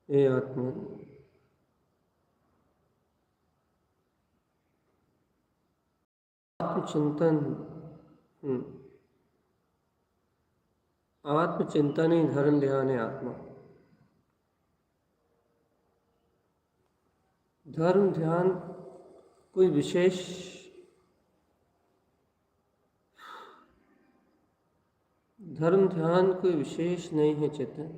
हे आत्मा, आत्मचिंतन आत्मचिंतन ही धर्म ध्यान है। आत्मा धर्म ध्यान कोई विशेष नहीं है चेतन।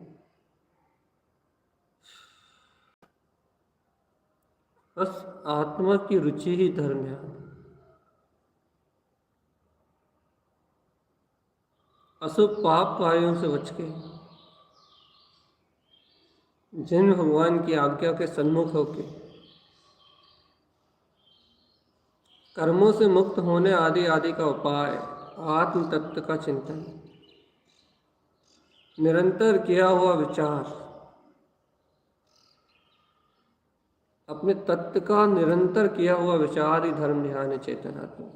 बस आत्मा की रुचि ही धर्म ध्यान। अशुभ पाप कार्यों से बच के जिन भगवान की आज्ञा के सन्मुख होके कर्मों से मुक्त होने आदि आदि का उपाय आत्म तत्व का चिंतन, निरंतर किया हुआ विचार, अपने तत्व का निरंतर किया हुआ विचार ही धर्म ध्यान है चेतन आत्मा।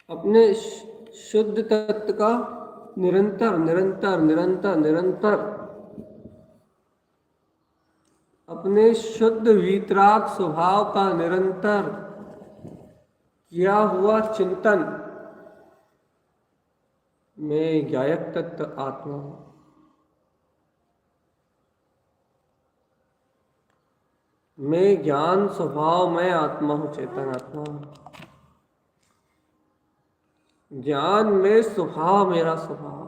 अपने शुद्ध तत्व का निरंतर निरंतर निरंतर निरंतर अपने शुद्ध वीतराग स्वभाव का निरंतर किया हुआ चिंतन में ज्ञायक तत्व आत्मा हूँ। मैं ज्ञान स्वभाव में आत्मा हूँ, चेतन आत्मा हूँ। ज्ञान में स्वभाव मेरा स्वभाव,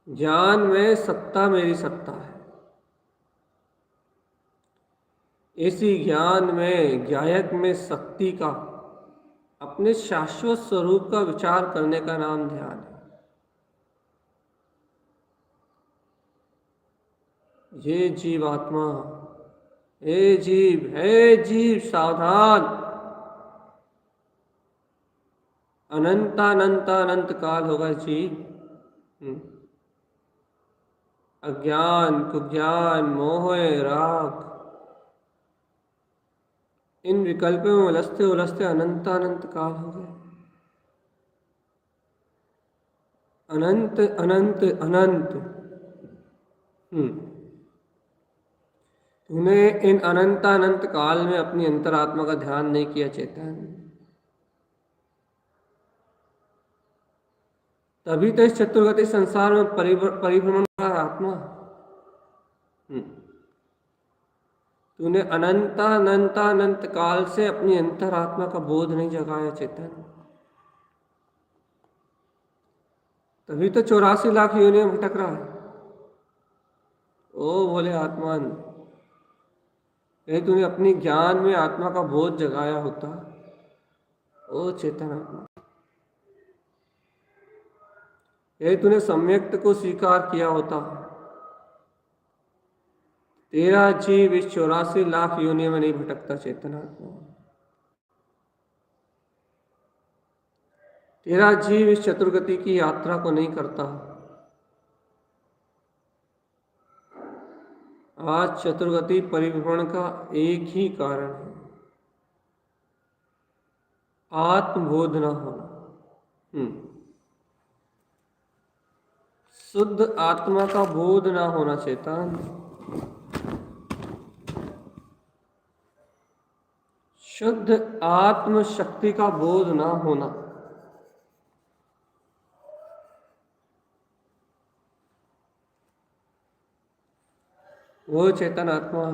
ज्ञान में सत्ता मेरी सत्ता है। इसी ज्ञान में ज्ञायक में शक्ति का, अपने शाश्वत स्वरूप का विचार करने का नाम ध्यान है। ये जीव आत्मा, हे जीव सावधान। अनंत काल होगा जीव। अज्ञान कुज्ञान मोह राग इन विकल्पों में उलझते उलझते अनंत काल हो गए। अनंत अनंत अनंत। तूने इन अनंत काल में अपनी अंतरात्मा का ध्यान नहीं किया चेतन, तभी तो इस चतुर्गति संसार में परिभ्रमण कर रहा है आत्मा। तूने अनंत काल से अपनी अंतरात्मा का बोध नहीं जगाया चेतन, तभी तो 84 लाख योनियों में भटक रहा है। ओ बोले आत्मान, यदि तूने अपनी ज्ञान में आत्मा का बोध जगाया होता, ओ चेतन आत्मा, यदि तूने सम्यक्त को स्वीकार किया होता, तेरा जीव इस 84 लाख योनियों में नहीं भटकता चेतन आत्मा। तेरा जीव इस चतुर्गति की यात्रा को नहीं करता। आज चतुर्गति परिभ्रमण का एक ही कारण है, आत्मबोध न होना। शुद्ध आत्मा का बोध न होना चेतन, शुद्ध आत्म शक्ति का बोध न होना। वो चेतन आत्मा,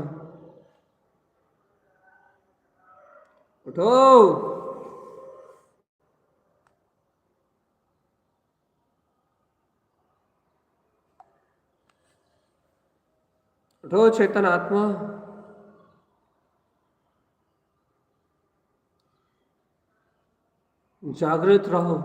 उठो, उठो चेतन आत्मा। जागृत रहो।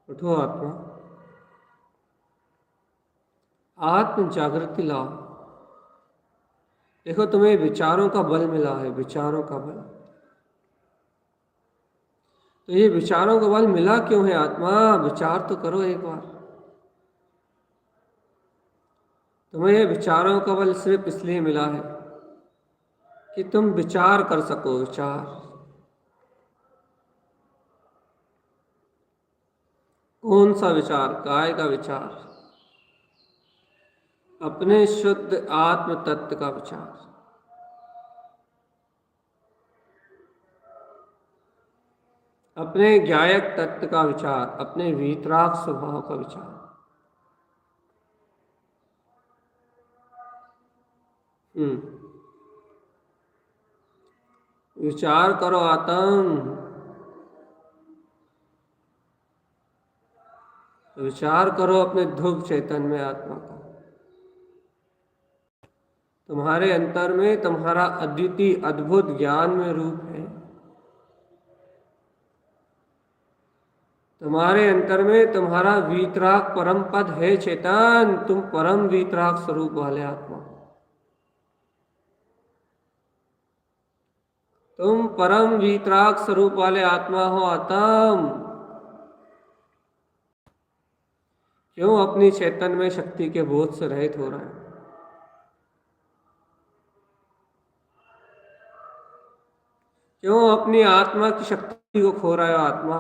उठो आत्मा, आत्म जागृति लाओ। देखो तुम्हें विचारों का बल मिला है, विचारों का बल। तो ये विचारों का बल मिला क्यों है आत्मा? विचार तो करो एक बार। तुम्हें ये विचारों का बल सिर्फ इसलिए मिला है कि तुम विचार कर सको। विचार, कौन सा विचार? काय का विचार, अपने शुद्ध आत्म तत्व का विचार। अपने ज्ञायक तत्व का विचार, अपने वीतराग स्वभाव का विचार। विचार करो आत्म, विचार करो अपने ध्रुव चेतन में आत्मा का। तुम्हारे अंतर में तुम्हारा अद्वितीय अद्भुत ज्ञान में रूप है। तुम्हारे अंतर में तुम्हारा वीतराग परम पद है चेतन। तुम परम वीतराग स्वरूप वाले आत्मा, तुम परम वीतराग स्वरूप वाले आत्मा हो आत्म। क्यों अपनी चेतन में शक्ति के बोध से रहित हो रहा है? क्यों अपनी आत्मा की शक्ति को खो रहे हो आत्मा?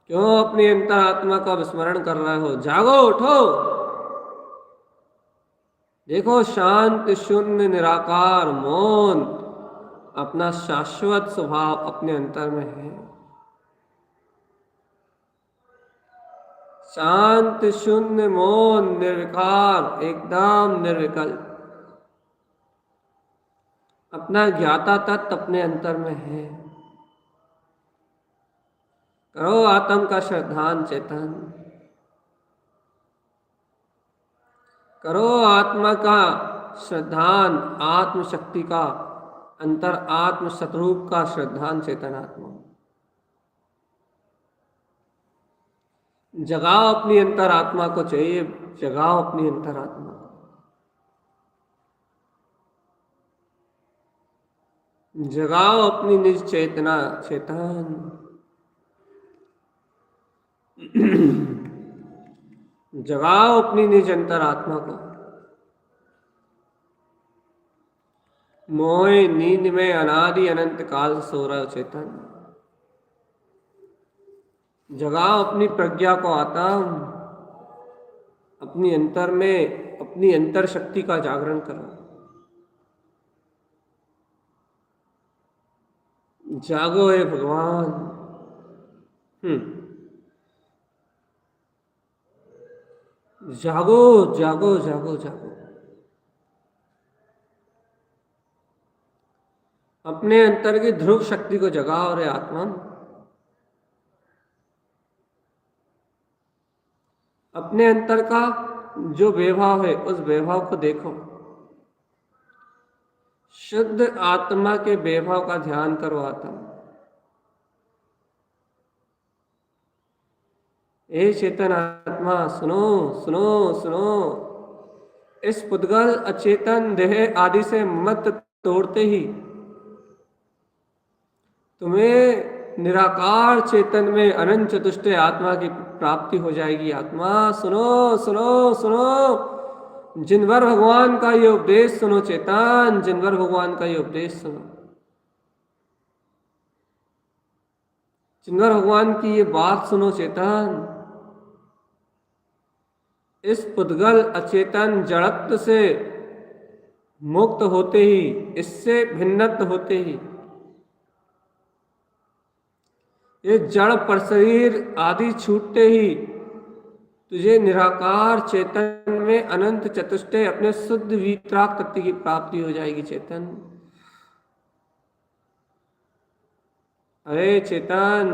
क्यों अपनी अंतर आत्मा का विस्मरण कर रहे हो? जागो, उठो, देखो शांत शून्य निराकार मौन अपना शाश्वत स्वभाव अपने अंतर में है। शांत शून्य मौन निर्विकार एकदम निर्विकल्प अपना ज्ञाता तत्व अपने अंतर में है। करो आत्म का श्रद्धान चेतन, करो आत्मा का श्रद्धान, आत्मशक्ति का अंतर आत्म सतरूप का श्रद्धान चेतन आत्मा। जगाओ अपनी अंतर आत्मा को, चाहिए जगाओ अपनी अंतर आत्मा को, जगाओ अपनी निज चेतना चेतन। जगाओ अपनी निज अंतर आत्मा को। मोह नींद में अनादि अनंत काल से सो रहे हो चेतन। जगाओ अपनी प्रज्ञा को आत्म, अपनी अंतर में अपनी अंतर शक्ति का जागरण करो। जागो हे भगवान। जागो जागो जागो जागो। अपने अंतर की ध्रुव शक्ति को जगाओ रे आत्मा। अपने अंतर का जो वैभव है उस वैभव को देखो। शुद्ध आत्मा के वैभव का ध्यान करो आत्मा। ए चेतन आत्मा, सुनो सुनो सुनो। इस पुद्गल अचेतन देह आदि से मत तोड़ते ही तुम्हें निराकार चेतन में अनंत चतुष्ट आत्मा की प्राप्ति हो जाएगी। आत्मा सुनो सुनो सुनो। जिनवर भगवान का ये उपदेश सुनो चेतन, जिनवर भगवान का ये उपदेश सुनो, जिनवर भगवान की ये बात सुनो चेतन। इस पुद्गल अचेतन जड़त्व से मुक्त होते ही, इससे भिन्नत्व होते ही, ये जड़ पर शरीर आदि छूटते ही तुझे निराकार चेतन में अनंत चतुष्टय अपने शुद्ध वीतराग तत्व की प्राप्ति हो जाएगी चेतन। अरे चेतन,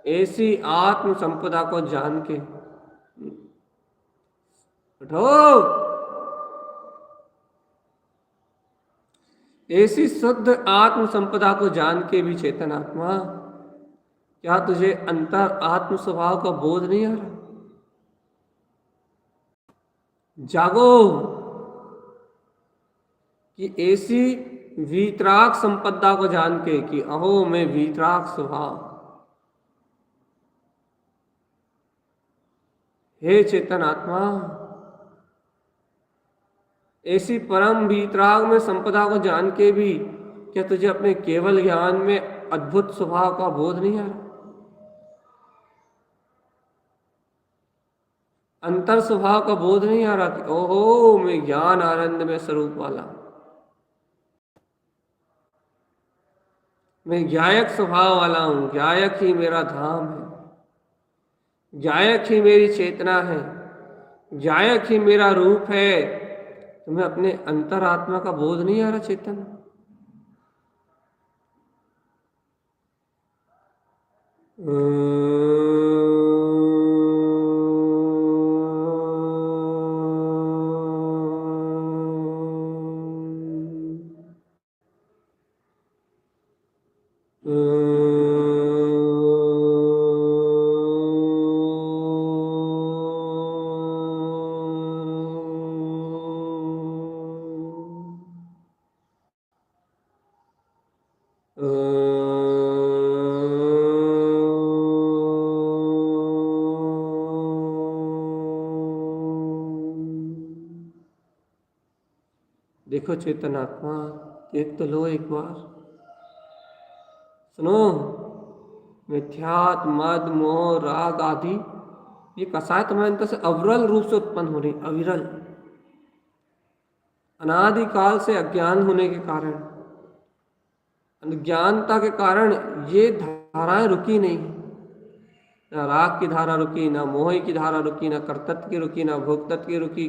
ऐसी आत्म संपदा को जान के उठो। ऐसी शुद्ध आत्म संपदा को जान के भी चेतन आत्मा, क्या तुझे अंतर आत्म स्वभाव का बोध नहीं आ रहा? जागो कि ऐसी वीतराग संपदा को जान के कि अहो मैं वीतराग स्वभाव। हे चेतन आत्मा, ऐसी परम वीतराग में संपदा को जान के भी क्या तुझे अपने केवल ज्ञान में अद्भुत स्वभाव का बोध नहीं आ रहा? अंतर स्वभाव का बोध नहीं आ रहा कि ओहो मैं ज्ञान आनंद में स्वरूप वाला। मैं ज्ञायक स्वभाव वाला हूं, ज्ञायक ही मेरा धाम है, ज्ञायक ही मेरी चेतना है, ज्ञायक ही मेरा रूप है। तुम्हें अपने अंतरात्मा का बोध नहीं आ रहा चेतन? देखो चेतन आत्मा, देख तो लो एक बार, सुनो। मिथ्यात मद मोह राग आदि ये कसाय तुम्हारे अंतर से अविरल रूप से उत्पन्न हो रही, अविरल, अनादिकाल से अज्ञान होने के कारण, अज्ञानता के कारण ये धाराएं रुकी नहीं। ना राग की धारा रुकी, ना मोह की धारा रुकी, ना कर्तत्व की रुकी, ना भोक्तत्व की रुकी,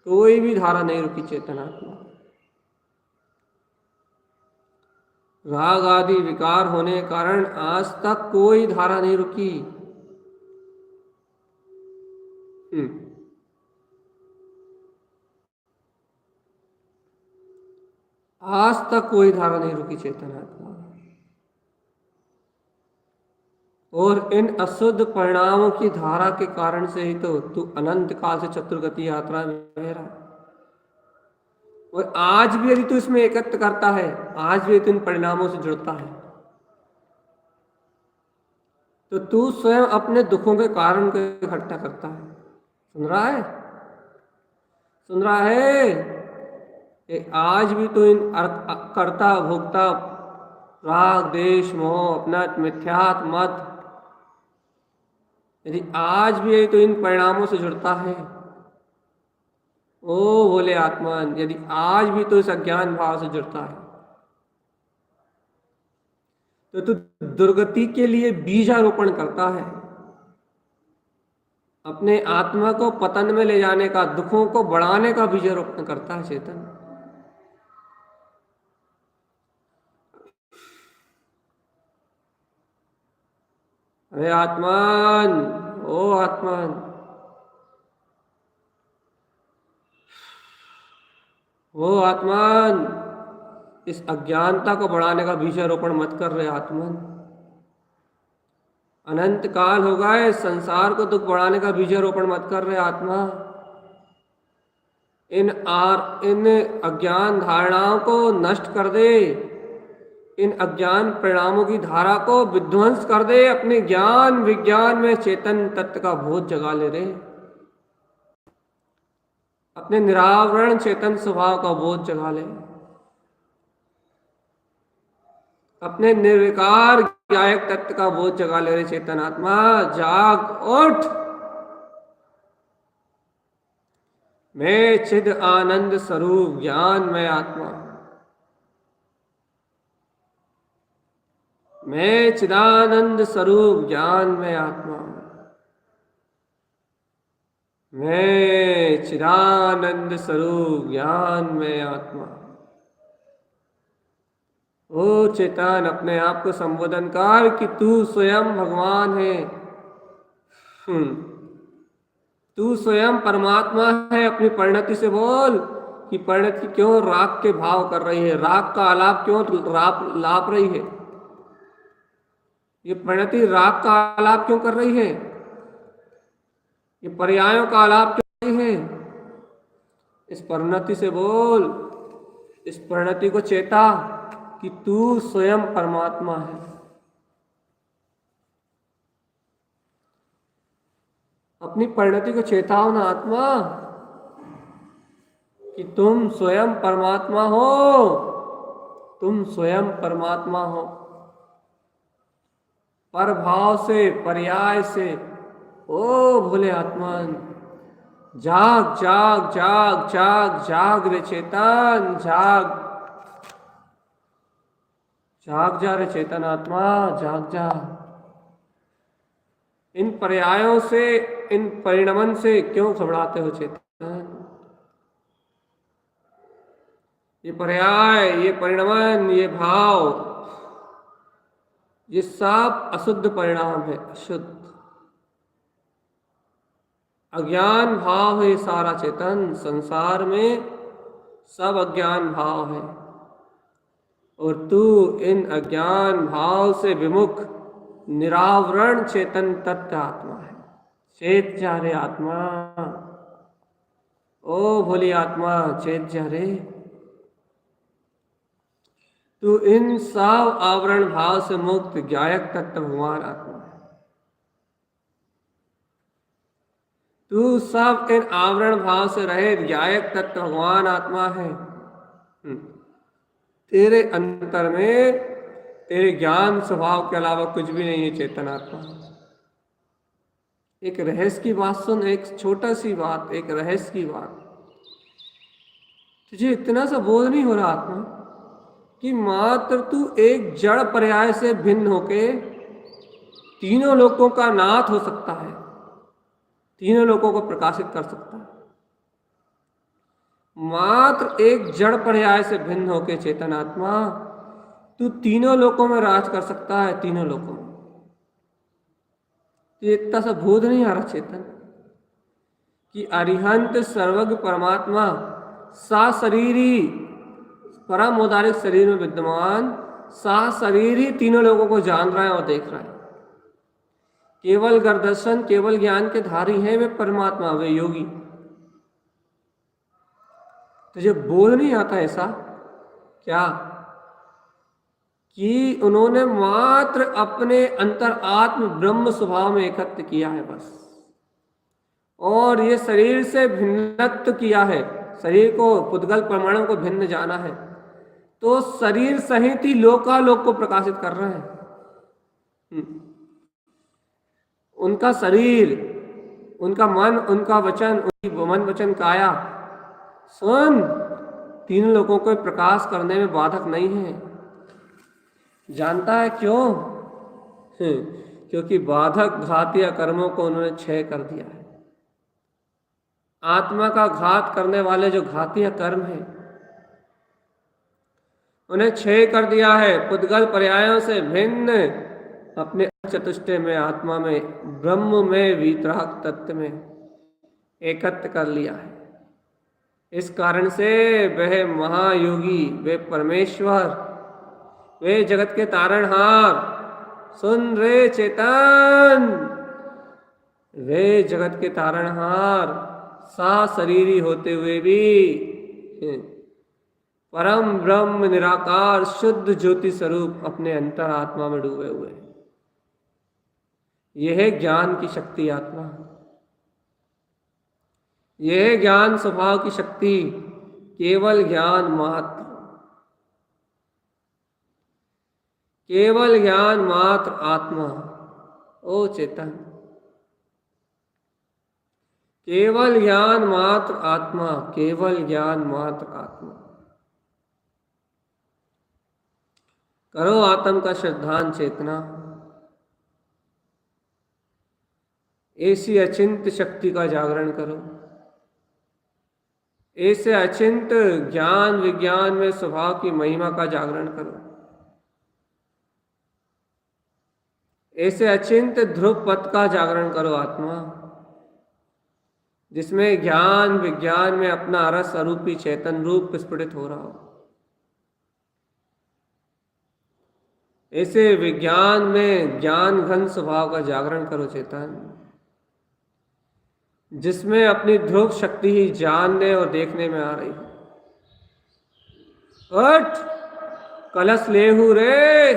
कोई भी धारा नहीं रुकी चेतनात्मा। राग आदि विकार होने के कारण आज तक कोई धारा नहीं रुकी। आज तक कोई धारा नहीं रुकी चेतनात्मा। और इन अशुद्ध परिणामों की धारा के कारण से ही तो तू अनंत काल से चतुर्गति यात्रा में रह रहा। और आज भी यदि तू इसमें एकत्र करता है, आज भी तू इन परिणामों से जुड़ता है, तो तू स्वयं अपने दुखों के कारण को इकट्ठा करता है। सुन रहा है? सुन रहा है कि आज भी तू इन कर्ता भोक्ता राग देश मोह अपना मिथ्यात मत, यदि आज भी तो इन परिणामों से जुड़ता है, ओ बोले आत्मान, यदि आज भी तो इस अज्ञान भाव से जुड़ता है, तो तू दुर्गति के लिए बीजारोपण करता है। अपने आत्मा को पतन में ले जाने का, दुखों को बढ़ाने का बीजारोपण करता है चेतन। अरे आत्मान, ओ आत्मान, ओ आत्मान, इस अज्ञानता को बढ़ाने का बीजारोपण मत कर रहे आत्मन। अनंत काल हो गए, संसार को दुख बढ़ाने का बीजारोपण मत कर रहे आत्मा। इन अज्ञान धारणाओं को नष्ट कर दे, इन अज्ञान परिणामों की धारा को विध्वंस कर दे, अपने ज्ञान विज्ञान में चेतन तत्व का बोध जगा ले रे, अपने निरावरण चेतन स्वभाव का बोध जगा ले, अपने निर्विकार ज्ञायक तत्व का बोध जगा ले रे चेतन आत्मा। जाग उठ, मैं चिद आनंद स्वरूप ज्ञान में आत्मा, मैं चिदानंद स्वरूप ज्ञान में आत्मा, मैं चिदानंद स्वरूप ज्ञान में आत्मा। ओ चेतन, अपने आप को संबोधन कर कि तू स्वयं भगवान है, तू स्वयं परमात्मा है। अपनी परिणति से बोल कि परिणति क्यों राग के भाव कर रही है, राग का आलाप क्यों लाप रही है, ये परिणति राग का आलाप क्यों कर रही है, ये पर्यायों का आलाप क्यों कर रही है। इस परिणति से बोल, इस परिणति को चेता कि तू स्वयं परमात्मा है। अपनी परिणति को चेताओ ना आत्मा कि तुम स्वयं परमात्मा हो, तुम स्वयं परमात्मा हो। पर भाव से, पर्याय से, ओ भोले आत्मान, जाग जाग जाग जाग जाग रे चेतन, जाग जाग जा रे चेतन आत्मा, जाग जा। इन पर्यायों से, इन परिणमन से क्यों घबराते हो चेतन? ये पर्याय, ये परिणमन, ये भाव, ये सब अशुद्ध परिणाम है, अशुद्ध अज्ञान भाव है सारा चेतन। संसार में सब अज्ञान भाव है और तू इन अज्ञान भाव से विमुख निरावरण चेतन तत्व आत्मा है। चेत जा रे आत्मा, ओ भोली आत्मा, चेत जा रे। तू इन सब आवरण भाव से मुक्त ज्ञायक तत्व भगवान आत्मा है। तू सब इन आवरण भाव से रहे ज्ञायक तत्व भगवान आत्मा है। तेरे अंतर में तेरे ज्ञान स्वभाव के अलावा कुछ भी नहीं है चेतन आत्मा। एक रहस्य की बात सुन, एक छोटा सी बात, एक रहस्य की बात। तुझे इतना सा बोध नहीं हो रहा आत्मा कि मात्र तू एक जड़ पर्याय से भिन्न होके तीनों लोकों का नाथ हो सकता है, तीनों लोकों को प्रकाशित कर सकता है। मात्र एक जड़ पर्याय से भिन्न होके चेतन आत्मा तू तीनों लोकों में राज कर सकता है, तीनों लोकों में। तो इतना सा बोध नहीं आ रहा चेतन कि अरिहंत सर्वज्ञ परमात्मा सा शरीरी परम औदारिक शरीर में विद्यमान सा शरीर ही तीनों लोगों को जान रहा है और देख रहा है। केवल गर्दर्शन, केवल ज्ञान के धारी हैं वे परमात्मा, वे योगी। तुझे बोध नहीं आता ऐसा क्या कि उन्होंने मात्र अपने अंतर आत्म ब्रह्म स्वभाव में एकत्र किया है बस, और ये शरीर से भिन्नत्व किया है, शरीर को पुद्गल परमाणु को भिन्न जाना है, तो शरीर सहित ही लोकालोक को प्रकाशित कर रहे हैं। उनका शरीर, उनका मन, उनका वचन, उनकी मन वचन काया सुन तीन लोगों को प्रकाश करने में बाधक नहीं है। जानता है क्यों? क्योंकि बाधक घातीय कर्मों को उन्होंने क्षय कर दिया है। आत्मा का घात करने वाले जो घातीय कर्म है उन्हें क्षय कर दिया है। पुद्गल पर्यायों से भिन्न अपने चतुष्टय में, आत्मा में, ब्रह्म में, वीतराग तत्व में एकत्र कर लिया है। इस कारण से वह महायोगी, वे परमेश्वर, वे जगत के तारणहार, सुन रे चेतन, वे जगत के तारणहार सा शरीरी होते हुए भी परम ब्रह्म निराकार शुद्ध ज्योति स्वरूप अपने अंतर आत्मा में डूबे हुए हैं। यह है ज्ञान की शक्ति आत्मा, यह है ज्ञान स्वभाव की शक्ति। केवल ज्ञान मात्र, केवल ज्ञान मात्र आत्मा। ओ चेतन, केवल ज्ञान मात्र आत्मा, केवल ज्ञान मात्र आत्मा। करो आत्म का श्रद्धान चेतना, ऐसी अचिंत शक्ति का जागरण करो, ऐसे अचिंत ज्ञान विज्ञान में स्वभाव की महिमा का जागरण करो, ऐसे अचिंत ध्रुव पथ का जागरण करो आत्मा, जिसमें ज्ञान विज्ञान में अपना रस स्वरूपी चैतन्य रूप स्फुटित हो रहा हो। ऐसे विज्ञान में ज्ञान घन स्वभाव का जागरण करो चेतन, जिसमें अपनी ध्रुव शक्ति ही जानने और देखने में आ रही हो। उठ, कलश लेहू रे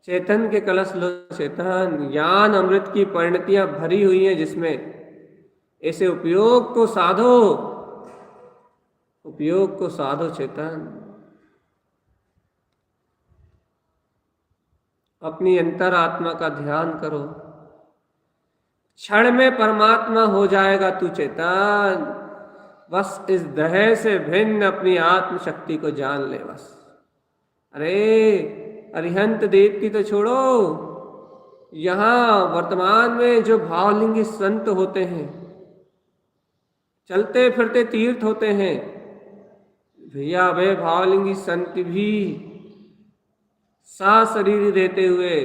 चेतन के कलश लो चेतन। ज्ञान अमृत की परिणतियां भरी हुई हैं जिसमें, ऐसे उपयोग को साधो, उपयोग को साधो चेतन। अपनी अंतर आत्मा का ध्यान करो, क्षण में परमात्मा हो जाएगा तू चेतन। बस इस देह से भिन्न अपनी आत्म शक्ति को जान ले बस। अरे अरिहंत देव की तो छोड़ो, यहाँ वर्तमान में जो भावलिंगी संत होते हैं, चलते फिरते तीर्थ होते हैं, भैया वे भावलिंगी संत भी सशरीरी रहते हुए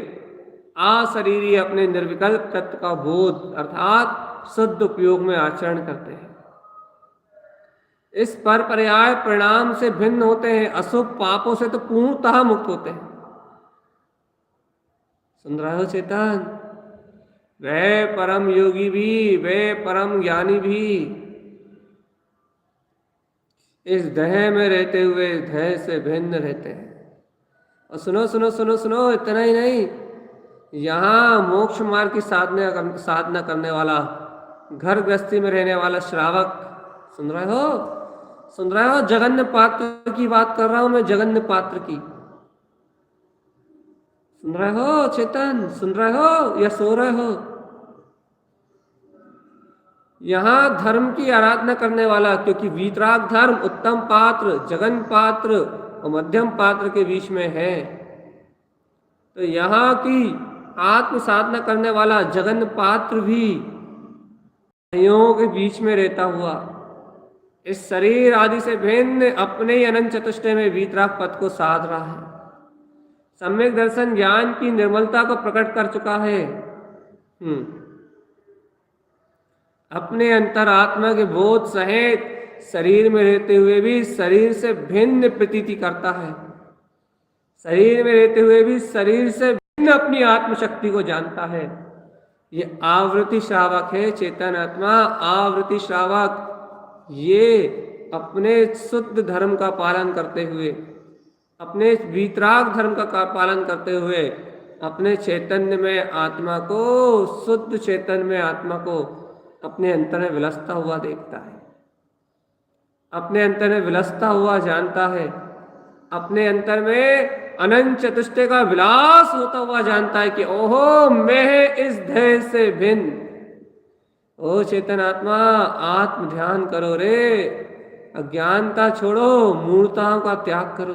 अशरीरी अपने निर्विकल्प तत्व का बोध अर्थात शुद्ध उपयोग में आचरण करते हैं। इस पर पर्याय परिणाम से भिन्न होते हैं, अशुभ पापों से तो पूर्णतः मुक्त होते हैं। सुन रहे हो चेतन? वे परम योगी भी, वे परम ज्ञानी भी इस देह में रहते हुए इस देह से भिन्न रहते हैं। और सुनो सुनो सुनो सुनो, इतना ही नहीं, यहाँ मोक्ष मार्ग की साधना करने वाला, घर गृहस्थी में रहने वाला श्रावक, सुन रहे हो? सुन रहे हो? जगन्य पात्र की बात कर रहा हूं मैं, जगन्य पात्र की। सुन रहे हो चेतन? सुन रहे हो या सो रहे हो? यहां धर्म की आराधना करने वाला, क्योंकि वीतराग धर्म उत्तम पात्र, जगन पात्र और मध्यम पात्र के बीच में है, तो यहाँ की आत्म साधना करने वाला जगन पात्र भी संयोगों के बीच में रहता हुआ इस शरीर आदि से भिन्न अपने ही अनंत चतुष्टय में वीतराग पद को साध रहा है। सम्यक दर्शन ज्ञान की निर्मलता को प्रकट कर चुका है। अपने अंतरात्मा के बोध सहित शरीर में रहते हुए भी शरीर से भिन्न प्रतीति करता है, शरीर में रहते हुए भी शरीर से भिन्न अपनी आत्मशक्ति को जानता है। ये आवृत्ति श्रावक है चेतन आत्मा, आवृत्ति श्रावक। ये अपने शुद्ध धर्म का पालन करते हुए, अपने वीतराग धर्म का पालन करते हुए, अपने चैतन्य में आत्मा को, शुद्ध चेतन में आत्मा को अपने अंतर में विलसता हुआ देखता है, अपने अंतर में विलसता हुआ जानता है, अपने अंतर में अनंत चतुष्टय का विलास होता हुआ जानता है कि ओहो मैं इस देह से भिन्न। ओ चेतन आत्मा, आत्म ध्यान करो रे, अज्ञानता छोड़ो, मूर्ताओं का त्याग करो।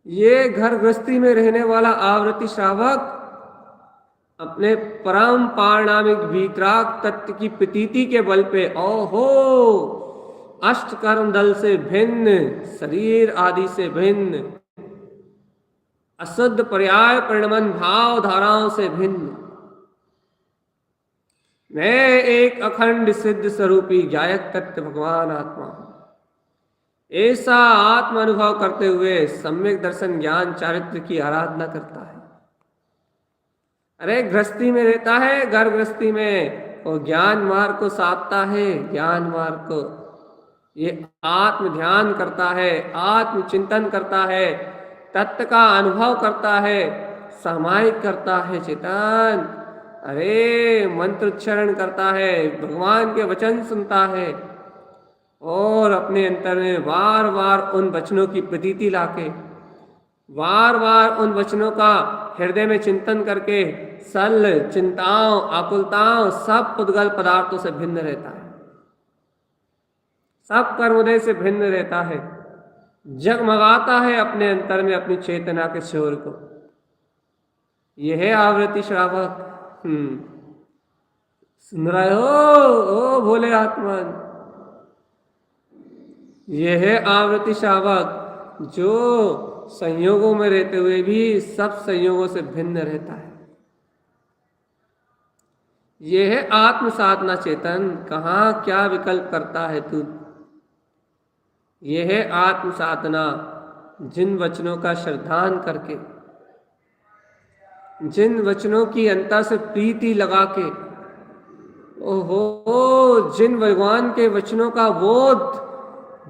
ये घर गृहस्थी में रहने वाला आवृत्ति श्रावक अपने परम पारणामिक वीतराग तत्व की प्रतीति के बल पे ओहो अष्ट कर्म दल से भिन्न, शरीर आदि से भिन्न, अशुद्ध पर्याय परिणमन भाव धाराओं से भिन्न, मैं एक अखंड सिद्ध स्वरूपी गायक तत्व भगवान आत्मा हूं, ऐसा आत्म अनुभव करते हुए सम्यक दर्शन ज्ञान चारित्र की आराधना करता है। अरे गृहस्थी में रहता है, घर गृहस्थी में, और ज्ञान मार्ग को साधता है, ज्ञान मार्ग को ये आत्म ध्यान करता है, आत्म चिंतन करता है, तत्व का अनुभव करता है, समाहित करता है चेतन। अरे मंत्र उच्चारण करता है, भगवान के वचन सुनता है, और अपने अंतर में बार बार उन वचनों की प्रतीति लाके, बार बार उन वचनों का हृदय में चिंतन करके सल चिंताओं आकुलताओं सब पुद्गल पदार्थों से भिन्न रहता है, सब कर्मोदय से भिन्न रहता है, जगमगाता है अपने अंतर में अपनी चेतना के शोर को। यह है आवृत्ति श्रावक। सुन रहे हो ओ भोले आत्मन? यह है आवृत्ति श्रावक जो संयोगों में रहते हुए भी सब संयोगों से भिन्न रहता है। यह है आत्म साधना चेतन। कहाँ क्या विकल्प करता है तू? यह है आत्म साधना, जिन वचनों का श्रद्धान करके, जिन वचनों की अंतर से प्रीति लगा के, ओहो जिन भगवान के वचनों का बोध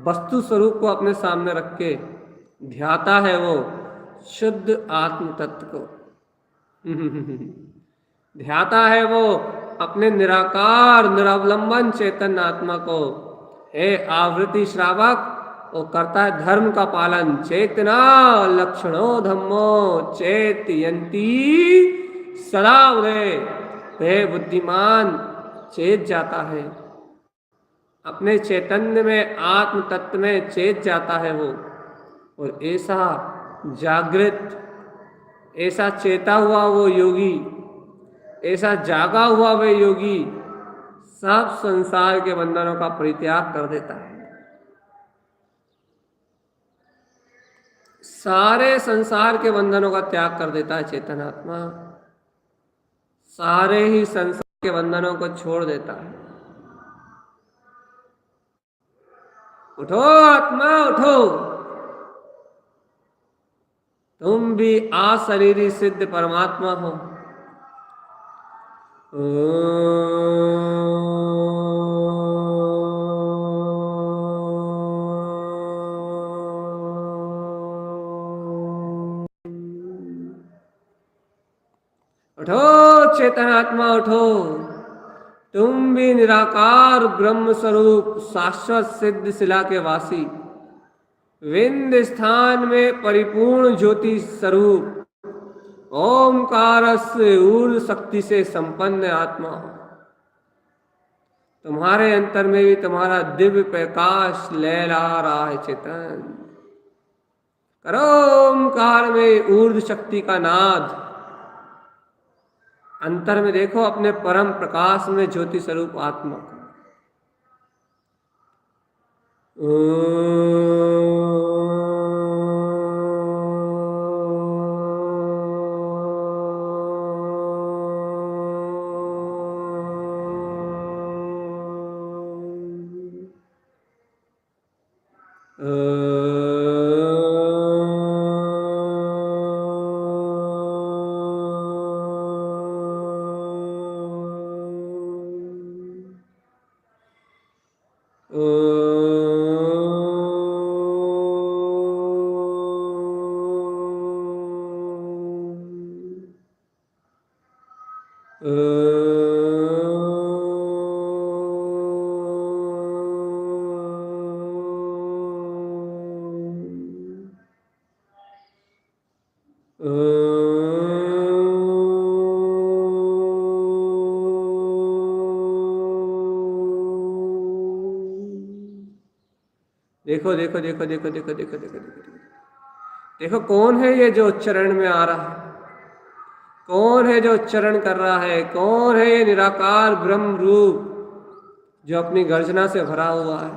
वस्तु स्वरूप को अपने सामने रख के ध्याता है वो शुद्ध आत्म तत्व को। ध्याता है वो अपने निराकार निरावलंबन चेतन आत्मा को। हे आवृत्ति श्रावक, वो करता है धर्म का पालन। चेतना लक्षणो धम्मो चेतयंती सदा उदय। वह बुद्धिमान चेत जाता है, अपने चैतन्य में आत्म तत्व में चेत जाता है वो, और ऐसा जागृत, ऐसा चेता हुआ वो योगी, ऐसा जागा हुआ वह योगी सब संसार के बंधनों का परित्याग कर देता है। सारे संसार के बंधनों का त्याग कर देता है चेतन आत्मा, सारे ही संसार के बंधनों को छोड़ देता है। उठो आत्मा उठो, तुम भी अशरीरी सिद्ध परमात्मा हो। उठो चेतन आत्मा उठो, तुम भी निराकार ब्रह्म स्वरूप शाश्वत सिद्ध शिला के वासी, विंद स्थान में परिपूर्ण ज्योति स्वरूप ओमकार से ऊर्ज शक्ति से संपन्न आत्मा हो। तुम्हारे अंतर में भी तुम्हारा दिव्य प्रकाश लहरा रहा है चेतन। करो ओमकार में ऊर्ज शक्ति का नाद, अंतर में देखो अपने परम प्रकाश में ज्योति स्वरूप आत्मा को। देखो देखो देखो देखो देखो देखो देखो देखो देखो कौन है ये जो उच्चारण में आ रहा है, कौन है जो उच्चारण कर रहा है, कौन है ये निराकार ब्रह्म रूप जो अपनी गर्जना से भरा हुआ है।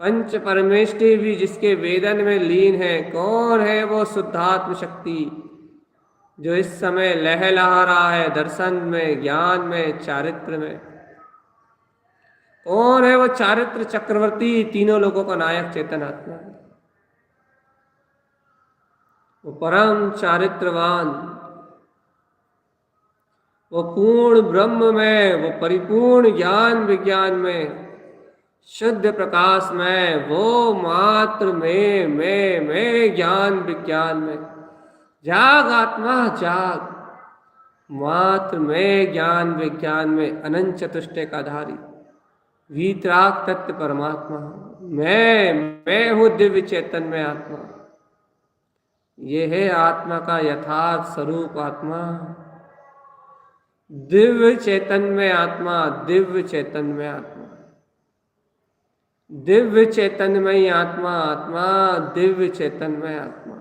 पंच परमेष्टि भी जिसके वेदन में लीन है, कौन है वो शुद्धात्म शक्ति जो इस समय लहलहा रहा है दर्शन में, ज्ञान में, चारित्र में। कौन है वो चारित्र चक्रवर्ती, तीनों लोगों का नायक चेतन आत्मा है, वो परम चारित्रवान, वो पूर्ण ब्रह्म में, वो परिपूर्ण ज्ञान विज्ञान में, शुद्ध प्रकाश में, वो मात्र मैं ज्ञान विज्ञान में। जाग आत्मा जाग, मात्र मैं ज्ञान विज्ञान में अनंत चतुष्टय का धारी वीतराग तत्व परमात्मा। मैं हूँ दिव्य चेतन में आत्मा। ये है आत्मा का यथार्थ स्वरूप आत्मा, दिव्य चेतन में आत्मा, दिव्य चेतन में आत्मा, दिव्य चेतन में ही आत्मा, आत्मा दिव्य चेतन में आत्मा।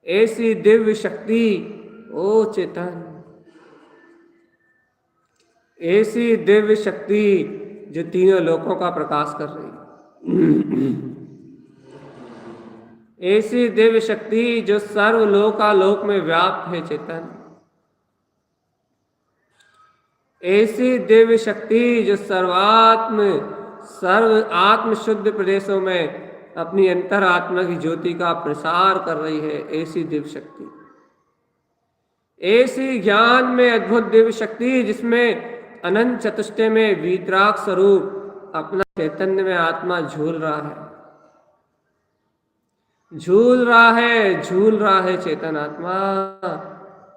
ऐसी दिव्य शक्ति ओ चेतन, ऐसी दिव्य शक्ति जो तीनों लोकों का प्रकाश कर रही, ऐसी दिव्य शक्ति जो सर्वलोकालोक में व्याप्त है चेतन, ऐसी दिव्य शक्ति जो सर्व आत्म शुद्ध प्रदेशों में अपनी अंतर आत्मा की ज्योति का प्रसार कर रही है। ऐसी दिव्य शक्ति, ऐसी ज्ञान में अद्भुत दिव्य शक्ति जिसमें अनंत चतुष्टय में वीतराग स्वरूप अपना चैतन्य में आत्मा झूल रहा है, झूल रहा है, झूल रहा है चेतन आत्मा,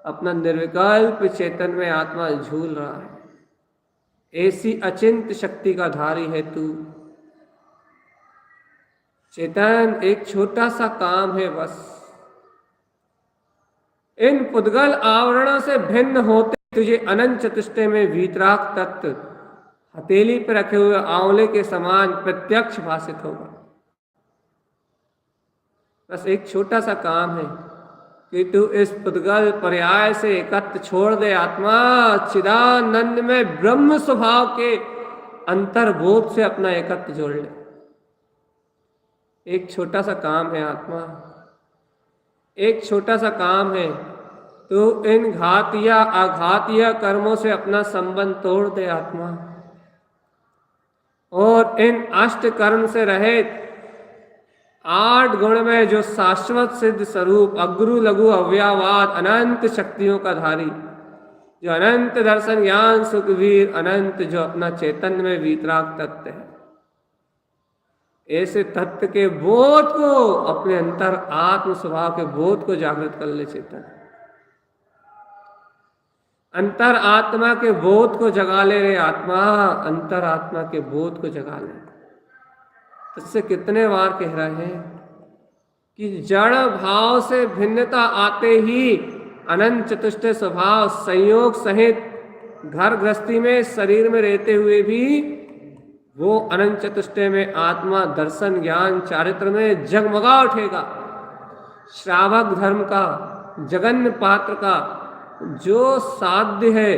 अपना निर्विकल्प चेतन में आत्मा झूल रहा है। ऐसी अचिंत शक्ति का धारी है तू चेतन। एक छोटा सा काम है बस, इन पुद्गल आवरणों से भिन्न होते तुझे अनंत चतुष्टय में वीतराग तत्व हथेली पर रखे हुए आंवले के समान प्रत्यक्ष भाषित होगा। बस एक छोटा सा काम है कि तू इस पुद्गल पर्याय से एकत्व छोड़ दे आत्मा, चिदानंद में ब्रह्म स्वभाव के अंतर्बोध से अपना एकत्व जोड़ ले। एक छोटा सा काम है आत्मा, एक छोटा सा काम है। तो इन घातीय आघातीय कर्मों से अपना संबंध तोड़ दे आत्मा, और इन अष्ट कर्म से रहित 8 गुण में जो शाश्वत सिद्ध स्वरूप अग्रु लघु अव्ययवाद अनंत शक्तियों का धारी, जो अनंत दर्शन ज्ञान सुखवीर अनंत, जो अपना चैतन्य में वीतराग तत्व है, ऐसे तत्व के बोध को, अपने अंतर आत्म स्वभाव के बोध को जागृत कर ले चेतन। अंतर आत्मा के बोध को जगा ले रे आत्मा, अंतर आत्मा के बोध को जगा ले। इससे कितने बार कह रहे हैं कि जड़ भाव से भिन्नता आते ही अनंत चतुष्टय स्वभाव संयोग सहित घर गृहस्थी में शरीर में रहते हुए भी वो अनंत चतुष्टय में आत्मा दर्शन ज्ञान चारित्र में जगमगा उठेगा। श्रावक धर्म का, जगन्य पात्र का जो साध्य है,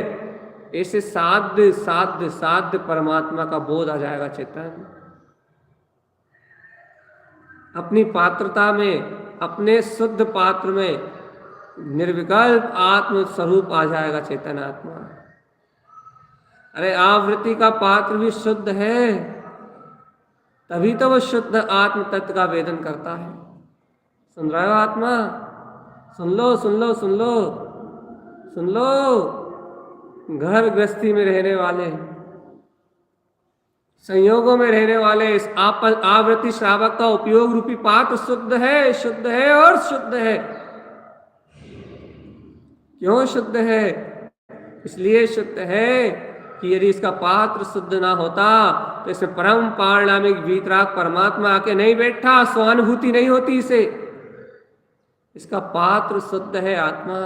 ऐसे साध्य साध्य साध्य परमात्मा का बोध आ जाएगा चेतन। अपनी पात्रता में, अपने शुद्ध पात्र में निर्विकल्प आत्म स्वरूप आ जाएगा चेतन आत्मा। अरे आवृत्ति का पात्र भी शुद्ध है, तभी तो वह शुद्ध आत्म तत्व का वेदन करता है। सुन रहे हो आत्मा? सुन लो सुन लो सुन लो सुन लो। घर गृहस्थी में रहने वाले, संयोगों में रहने वाले इस आवृत्ति श्रावक का उपयोग रूपी पात्र शुद्ध है और शुद्ध है। क्यों शुद्ध है? इसलिए शुद्ध है कि यदि इसका पात्र शुद्ध ना होता तो इसे परम पारणामिक वीतराग परमात्मा आके नहीं बैठा, स्वानुभूति नहीं होती इसे। इसका पात्र शुद्ध है आत्मा,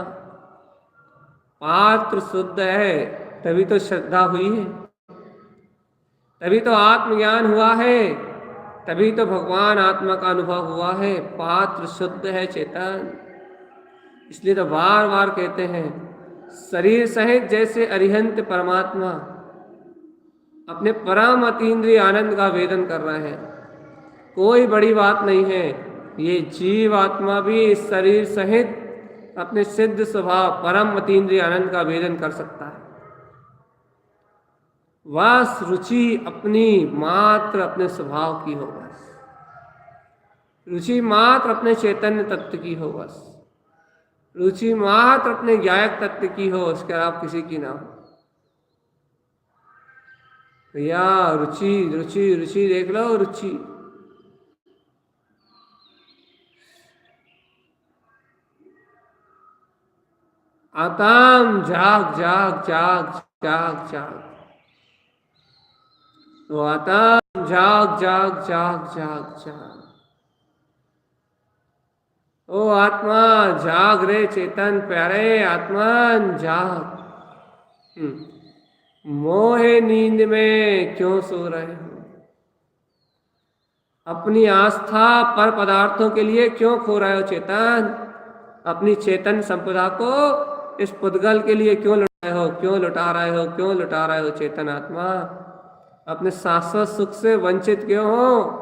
पात्र शुद्ध है, तभी तो श्रद्धा हुई है, तभी तो आत्मज्ञान हुआ है, तभी तो भगवान आत्मा का अनुभव हुआ है। पात्र शुद्ध है चेतन। इसलिए तो बार बार कहते हैं, शरीर सहित जैसे अरिहंत परमात्मा अपने परम अतीन्द्रिय आनंद का वेदन कर रहे हैं। कोई बड़ी बात नहीं है, ये जीव आत्मा भी इस शरीर सहित अपने सिद्ध स्वभाव परम अतीन्द्रिय आनंद का वेदन कर सकता है। बस रुचि अपनी मात्र अपने स्वभाव की हो, बस रुचि मात्र अपने चैतन्य तत्व की हो, बस रुचि मात्र अपने ज्ञायक तत्व की हो, उसके अलावा किसी की ना हो। भैया रुचि रुचि रुचि देख लो, रुचि। आत्म जाग जाग जाग जाग जाग, तो आत्म जाग जाग जाग जाग जाग। ओ आत्मा जाग रे चेतन प्यारे, आत्मा जाग। मोहे नींद में क्यों सो रहे हो? अपनी आस्था पर पदार्थों के लिए क्यों खो रहे हो चेतन? अपनी चेतन संपदा को इस पुद्गल के लिए क्यों लुटा रहे हो? क्यों लुटा रहे हो? क्यों लुटा रहे हो चेतन आत्मा? अपने शाश्वत सुख से वंचित क्यों हो?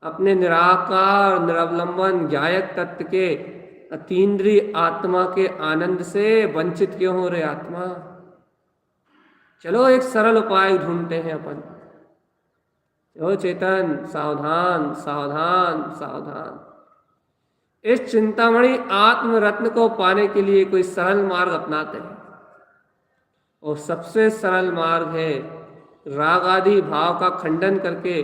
अपने निराकार निरवलंबन ज्ञायक तत्व के अतीन्द्रिय आत्मा के आनंद से वंचित क्यों हो रहे आत्मा? चलो एक सरल उपाय ढूंढते हैं अपन। ओ चेतन सावधान सावधान सावधान। इस चिंतामणि आत्म रत्न को पाने के लिए कोई सरल मार्ग अपनाते हैं, और सबसे सरल मार्ग है राग आदि भाव का खंडन करके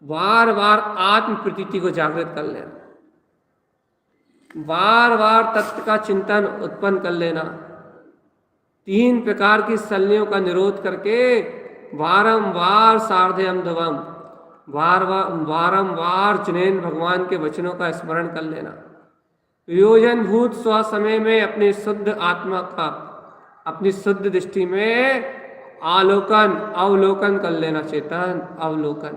बार बार आत्म प्रतीति को जागृत कर लेना, बार बार तत्व का चिंतन उत्पन्न कर लेना, 3 प्रकार की सल्लियों का निरोध करके बारंबार सार्धयम ध्रुवम, बारंबार जिनेन भगवान के वचनों का स्मरण कर लेना। प्रयोजन भूत स्व समय में अपनी शुद्ध आत्मा का, अपनी शुद्ध दृष्टि में आलोकन अवलोकन कर लेना चेतन, अवलोकन।